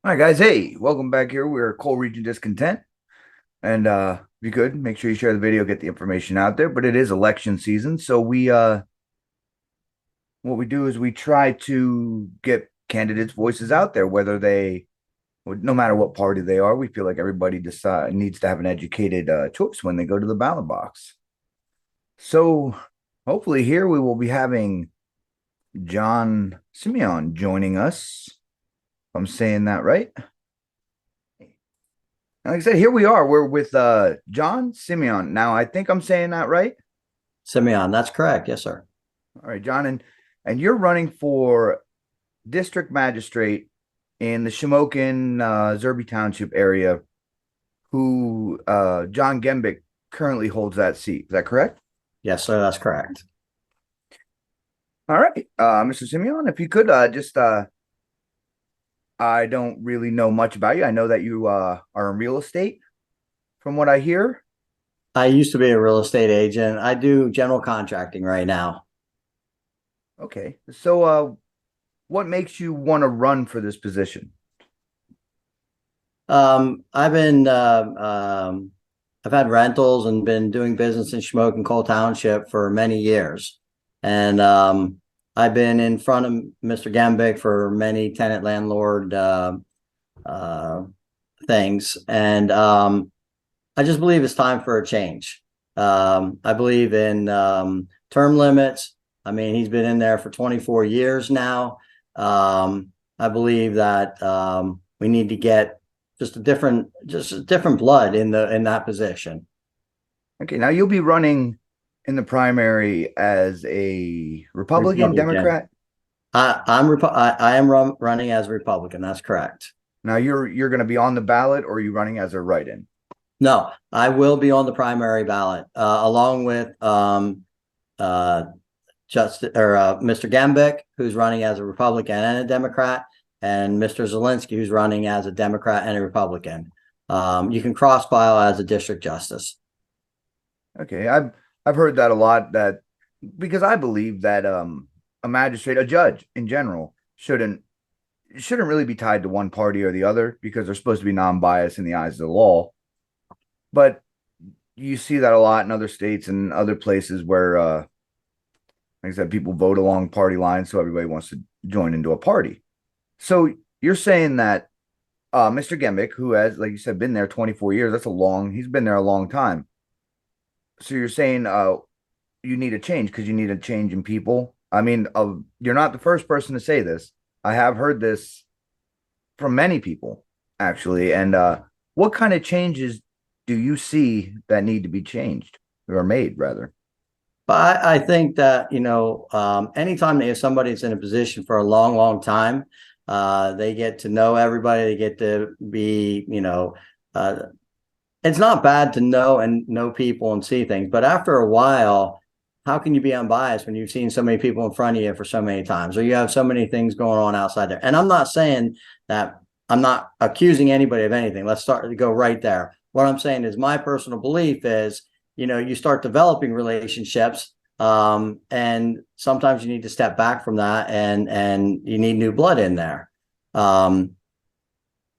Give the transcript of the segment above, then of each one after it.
All right, guys. Hey, welcome back here. We're Coal Region Discontent. And if you could, make sure you share the video, get the information out there. But it is election season. So what we do is we try to get candidates' voices out there, whether they, no matter what party they are. We feel like everybody needs to have an educated choice when they go to the ballot box. So hopefully here we will be having John Simeone joining us. If I'm saying that right. Like I said, here we are. We're with John Simeone. Now, I think I'm saying that right. Simeon, that's correct. Yes, sir. All right, John, and you're running for District Magistrate in the Shamokin Zerby Township area, who John Gembic currently holds that seat. Is that correct? Yes, sir. That's correct. All right, Mr. Simeone, if you could just I don't really know much about you. I know that you are in real estate, from what I hear. I used to be a real estate agent. I do general contracting right now. Okay, so what makes you want to run for this position? I've been I've had rentals and been doing business in Shamokin Pa Township for many years, and I've been in front of Mr. Gembic for many tenant landlord uh, things, and I just believe it's time for a change. I believe in term limits. I mean, he's been in there for 24 years now. I believe that we need to get just a different blood in that position. Okay, now you'll be running in the primary as a Republican, Republican. Democrat. I am running as a Republican. That's correct. Now you're going to be on the ballot, or are you running as a write-in? No, I will be on the primary ballot along with Mr. Gembic, who's running as a Republican and a Democrat, and Mr. Zalinsky, who's running as a Democrat and a Republican. You can cross file as a district justice. Okay, I've heard that a lot. That because I believe that a magistrate, a judge in general, shouldn't really be tied to one party or the other because they're supposed to be non-biased in the eyes of the law. But you see that a lot in other states and other places where, like I said, people vote along party lines, so everybody wants to join into a party. So you're saying that Mr. Gembic, who has, like you said, been there 24 years, he's been there a long time. So you're saying you need a change because you need a change in people. I mean, you're not the first person to say this. I have heard this from many people, actually. And what kind of changes do you see that need to be changed or made, rather? But I think that, anytime that if somebody's in a position for a long, long time, they get to know everybody. They get to be, it's not bad to know people and see things, but after a while, how can you be unbiased when you've seen so many people in front of you for so many times, or you have so many things going on outside there? And I'm not saying that I'm not accusing anybody of anything. Let's start to go right there. What I'm saying is my personal belief is, you start developing relationships, and sometimes you need to step back from that, and you need new blood in there. I'm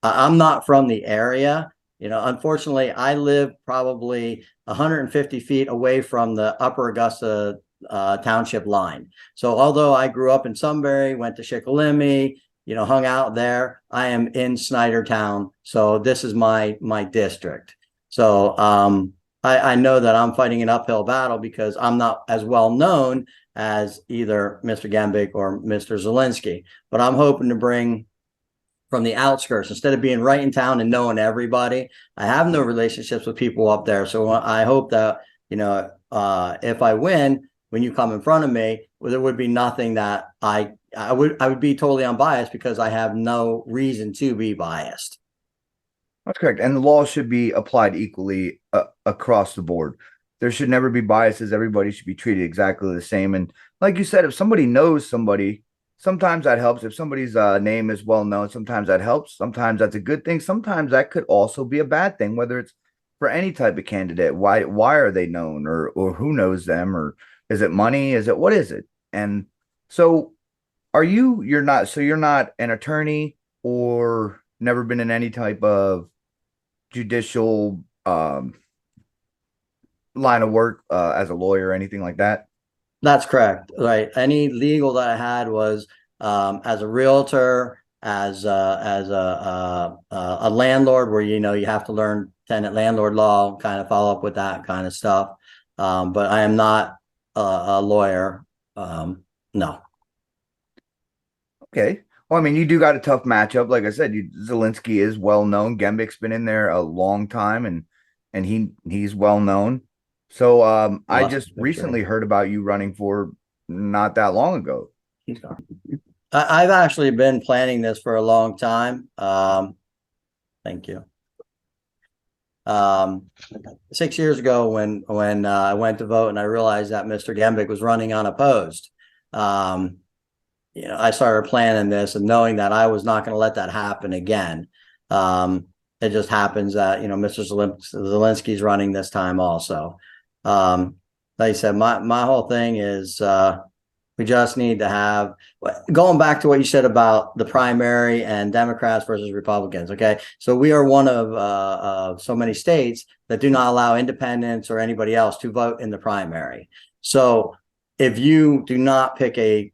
not from the area. Unfortunately, I live probably 150 feet away from the Upper Augusta Township line. So although I grew up in Sunbury, went to Shikellamy, hung out there, I am in Snydertown. So this is my district. So I know that I'm fighting an uphill battle because I'm not as well known as either Mr. Gambic or Mr. Zalinsky. But I'm hoping to bring from the outskirts instead of being right in town and knowing everybody. I have no relationships with people up there, so I hope that if I win, when you come in front of me, well, there would be nothing that I would be totally unbiased because I have no reason to be biased. That's correct. And the law should be applied equally across the board. There should never be biases. Everybody should be treated exactly the same. And like you said, if somebody knows somebody, sometimes that helps. If somebody's name is well known, sometimes that helps. Sometimes that's a good thing. Sometimes that could also be a bad thing, whether it's for any type of candidate. Why are they known, or who knows them, or is it money? Is it what is it? And so you're not an attorney, or never been in any type of judicial line of work as a lawyer or anything like that? That's correct. Right. Any legal that I had was as a realtor, as a landlord, where you have to learn tenant landlord law, kind of follow up with that kind of stuff. But I am not a lawyer. No. Okay. Well, I mean, you do got a tough matchup. Like I said, Zalinsky is well known. Gembic's been in there a long time, and he's well known. So I Lost just the picture. recently heard about you running for not that long ago. He's gone. I've actually been planning this for a long time. Thank you. 6 years ago, when I went to vote and I realized that Mr. Gembic was running unopposed, um, I started planning this and knowing that I was not going to let that happen again. It just happens that Mr. Zalinsky's running this time also. Like I said, my whole thing is we just need to have, going back to what you said about the primary and Democrats versus Republicans. Okay. So we are one of so many states that do not allow independents or anybody else to vote in the primary. So if you do not pick a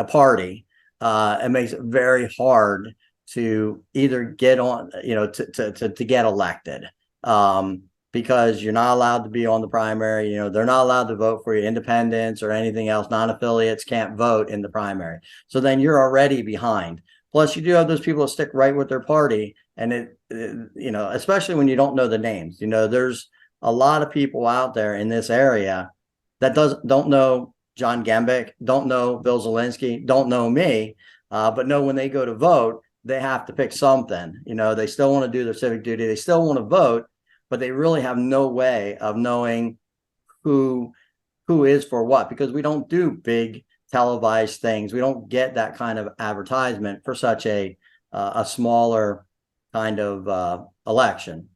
party, it makes it very hard to either get on, to get elected. Because you're not allowed to be on the primary. They're not allowed to vote for you. Independents or anything else, non-affiliates can't vote in the primary. So then you're already behind. Plus, you do have those people that stick right with their party, and especially when you don't know the names. There's a lot of people out there in this area that don't know John Gembic, don't know Bill Zalinsky, don't know me, but know when they go to vote, they have to pick something. They still want to do their civic duty. They still want to vote, but they really have no way of knowing who is for what, because we don't do big televised things. We don't get that kind of advertisement for such a smaller kind of election.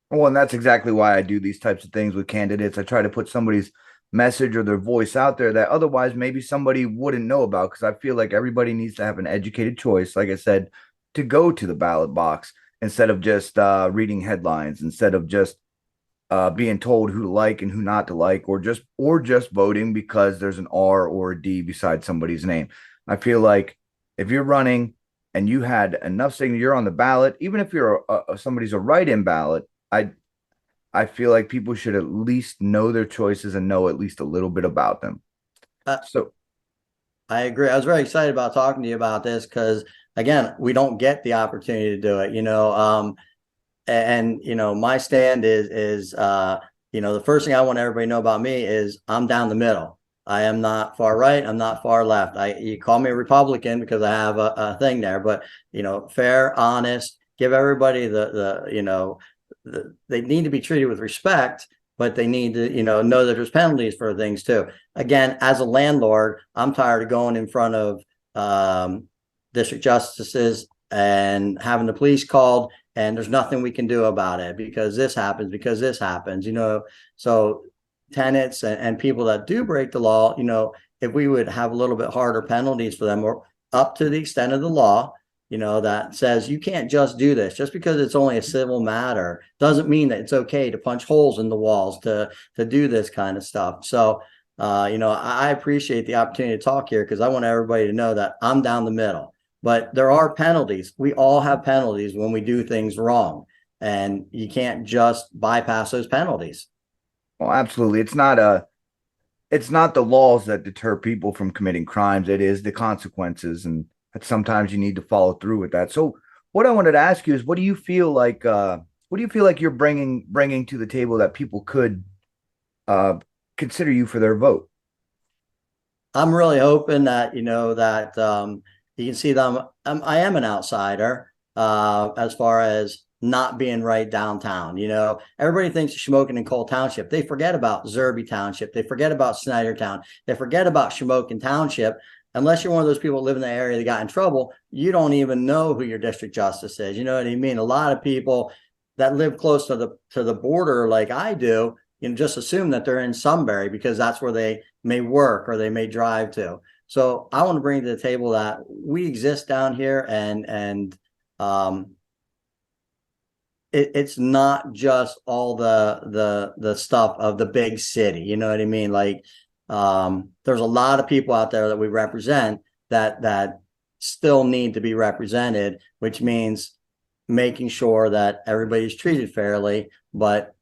Well, and that's exactly why I do these types of things with candidates. I try to put somebody's message or their voice out there that otherwise maybe somebody wouldn't know about, because I feel like everybody needs to have an educated choice, like I said, to go to the ballot box instead of just reading headlines, instead of just being told who to like and who not to like, or just voting because there's an R or a D beside somebody's name. I feel like if you're running and you had enough signatures, you're on the ballot, even if you're somebody's a write-in ballot. I feel like people should at least know their choices and know at least a little bit about them. Uh, So, I agree. I was very excited about talking to you about this because, again, we don't get the opportunity to do it. And my stand is the first thing I want everybody to know about me is I'm down the middle. I am not far right. I'm not far left. You call me a Republican because I have a thing there, but fair, honest, give everybody they need to be treated with respect, but they need to know that there's penalties for things too. Again, as a landlord, I'm tired of going in front of district justices and having the police called, and there's nothing we can do about it because this happens. So tenants and people that do break the law, if we would have a little bit harder penalties for them, or up to the extent of the law, that says you can't just do this. Just because it's only a civil matter doesn't mean that it's okay to punch holes in the walls to do this kind of stuff. So I appreciate the opportunity to talk here because I want everybody to know that I'm down the middle. But there are penalties. We all have penalties when we do things wrong, and you can't just bypass those penalties. well, absolutely. It's not the laws that deter people from committing crimes. It is the consequences, and that sometimes you need to follow through with that. So, what I wanted to ask you is, what do you feel like you're bringing to the table that people could uh, consider you for their vote? I'm really hoping that you can see them. I am an outsider as far as not being right downtown. Everybody thinks of Shamokin and Cole Township. They forget about Zerby Township. They forget about Snydertown. They forget about Shamokin Township. Unless you're one of those people that live in the area that got in trouble, you don't even know who your district justice is. You know what I mean? A lot of people that live close to the border, like I do, just assume that they're in Sunbury because that's where they may work or they may drive to. So I want to bring to the table that we exist down here, and um, it's not just all the stuff of the big city. You know what I mean? Like, there's a lot of people out there that we represent that still need to be represented, which means making sure that everybody's treated fairly, but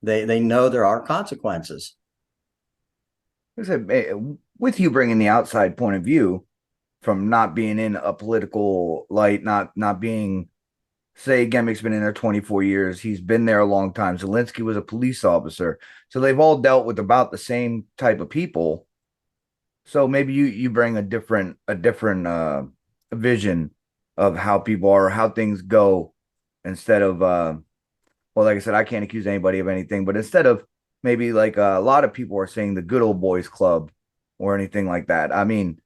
they know there are consequences. Like I said, with you bringing the outside point of view from not being in a political light, not being, say, Gembic's been in there 24 years. He's been there a long time. Zalinsky was a police officer. So they've all dealt with about the same type of people. So maybe you bring a different vision of how people are, how things go, instead of well, like I said, I can't accuse anybody of anything, but instead of maybe like a lot of people are saying the good old boys club or anything like that. I mean,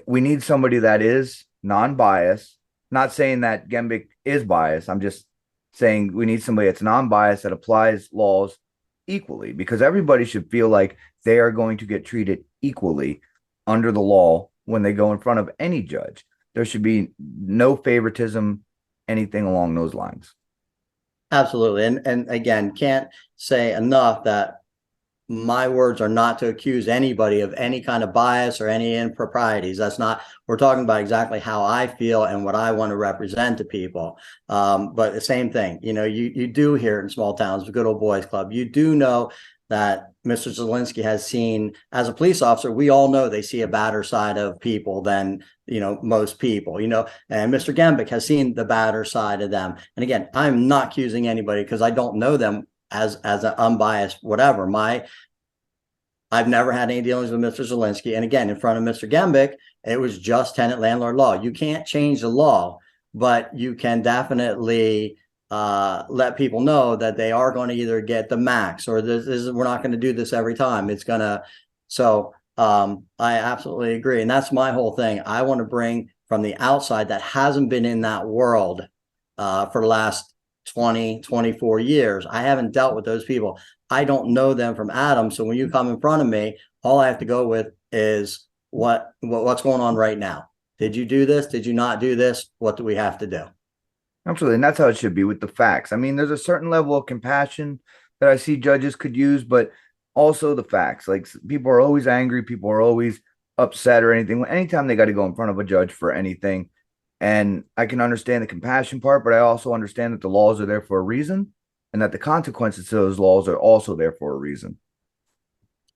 we need somebody that is non-biased. Not saying that Gembic is biased. I'm just saying we need somebody that's non-biased that applies laws equally, because everybody should feel like they are going to get treated equally under the law when they go in front of any judge. There should be no favoritism, anything along those lines. Absolutely. And again, can't say enough that my words are not to accuse anybody of any kind of bias or any improprieties. That's not, we're talking about exactly how I feel and what I want to represent to people. But the same thing, you do hear it in small towns, the good old boys club. You do know that Mr. Zalinsky has seen, as a police officer, we all know they see a badder side of people than, most people, and Mr. Gembic has seen the badder side of them. And again, I'm not accusing anybody because I don't know them as an unbiased whatever. I've never had any dealings with Mr. Zalinsky. And again, in front of Mr. Gembic, it was just tenant landlord law. You can't change the law, but you can definitely let people know that they are going to either get the max, or we're not going to do this every time. It's going to, so I absolutely agree. And that's my whole thing. I want to bring from the outside that hasn't been in that world for the last 20, 24 years. I haven't dealt with those people. I don't know them from Adam. So when you come in front of me, all I have to go with is what's going on right now. Did you do this? Did you not do this? What do we have to do? Absolutely. And that's how it should be with the facts. I mean, there's a certain level of compassion that I see judges could use, but also the facts. Like, people are always angry, people are always upset or anything. Anytime they got to go in front of a judge for anything. And I can understand the compassion part, but I also understand that the laws are there for a reason and that the consequences to those laws are also there for a reason.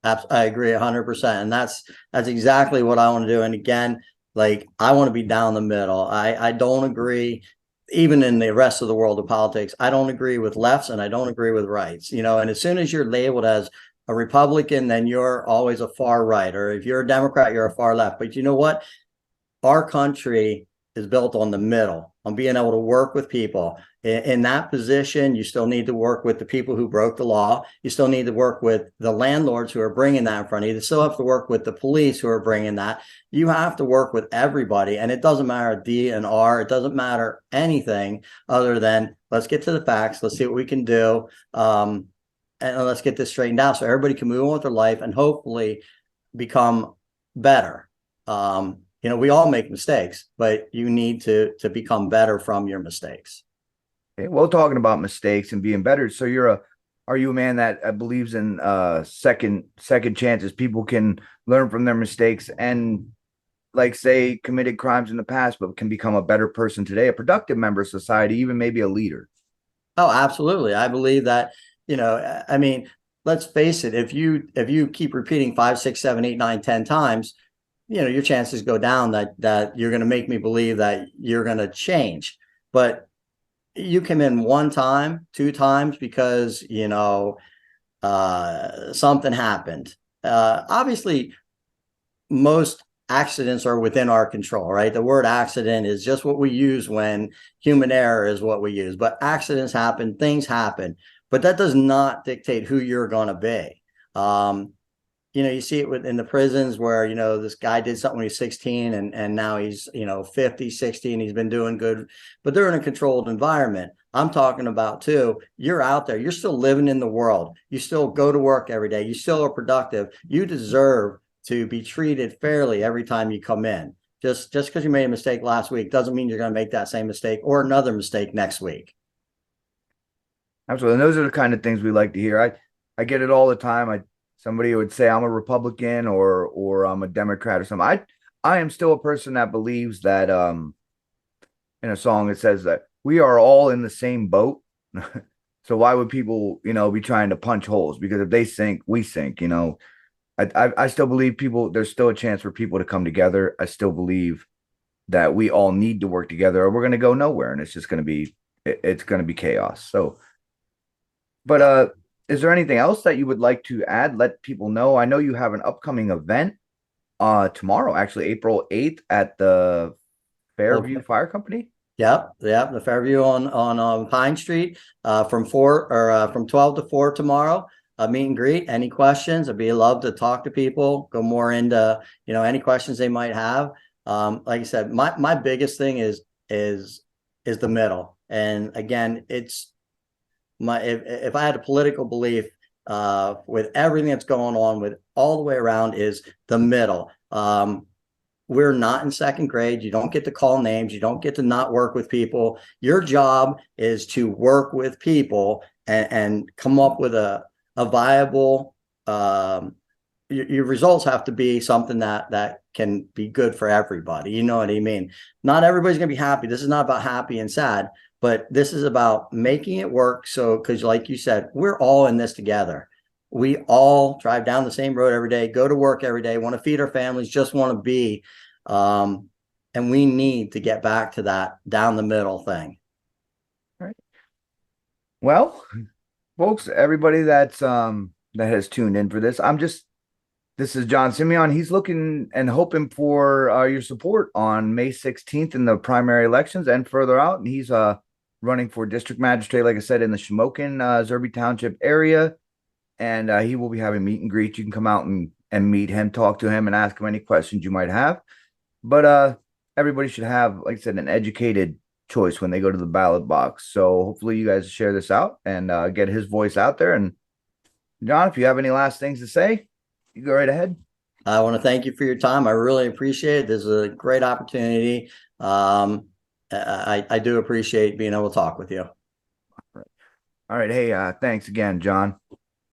I agree 100%. And that's exactly what I want to do. And again, like, I want to be down the middle. I don't agree, even in the rest of the world of politics, I don't agree with lefts and I don't agree with rights, and as soon as you're labeled as a Republican, then you're always a far right, or if you're a Democrat, you're a far left. But you know what? Our country is built on the middle, on being able to work with people. In that position, you still need to work with the people who broke the law. You still need to work with the landlords who are bringing that in front of you. You still have to work with the police who are bringing that. You have to work with everybody. And it doesn't matter D and R. It doesn't matter anything other than let's get to the facts. Let's see what we can do. And let's get this straightened out so everybody can move on with their life and hopefully become better. We all make mistakes, but you need to become better from your mistakes. Okay, well, talking about mistakes and being better, so are you a man that believes in second chances? People can learn from their mistakes and, like, say, committed crimes in the past, but can become a better person today, a productive member of society, even maybe a leader. Oh, absolutely. I believe that, I mean, let's face it, if you keep repeating 5, 6, 7, 8, 9, 10 times, your chances go down that you're going to make me believe that you're going to change. But you come in one time, two times because, something happened. Obviously, most accidents are within our control, right? The word accident is just what we use when human error is what we use. But accidents happen, things happen, but that does not dictate who you're going to be. You see it in the prisons where, this guy did something when he's 16 and now he's, 50, 60, and he's been doing good, but they're in a controlled environment. I'm talking about too, you're out there, you're still living in the world. You still go to work every day. You still are productive. You deserve to be treated fairly every time you come in. Just because you made a mistake last week doesn't mean you're going to make that same mistake or another mistake next week. Absolutely. And those are the kind of things we like to hear. I get it all the time. Somebody would say I'm a Republican or I'm a Democrat or something. I am still a person that believes that in a song it says that we are all in the same boat. So why would people, be trying to punch holes? Because if they sink, we sink. I still believe there's still a chance for people to come together. I still believe that we all need to work together or we're going to go nowhere and it's just going to be it's going to be chaos. So, but is there anything else that you would like to add? Let people know. I know you have an upcoming event tomorrow, actually April 8th at the Fairview Okay. Fire Company. Yep. The Fairview on Pine Street, from 12 to 4 tomorrow. A meet and greet. Any questions? I'd be love to talk to people. Go more into any questions they might have. Like I said, my biggest thing is the middle. And again, it's if I had a political belief with everything that's going on with all the way around is the middle. We're not in second grade. You don't get to call names. You don't get to not work with people. Your job is to work with people and come up with a viable, your results have to be something that can be good for everybody. You know what I mean? Not everybody's going to be happy. This is not about happy and sad, but this is about making it work. So, because like you said, we're all in this together. We all drive down the same road every day, go to work every day, want to feed our families, just want to be. And we need to get back to that down the middle thing. All right. Well, folks, everybody that has tuned in for this, this is John Simeone. He's looking and hoping for your support on May 16th in the primary elections and further out. And he's running for district magistrate, like I said, in the Shamokin, Zerby Township area. And he will be having meet and greet. You can come out and meet him, talk to him, and ask him any questions you might have. But everybody should have, like I said, an educated choice when they go to the ballot box. So hopefully you guys share this out and get his voice out there. And John, if you have any last things to say, you go right ahead. I want to thank you for your time. I really appreciate it. This is a great opportunity. I do appreciate being able to talk with you. All right. Hey, thanks again, John.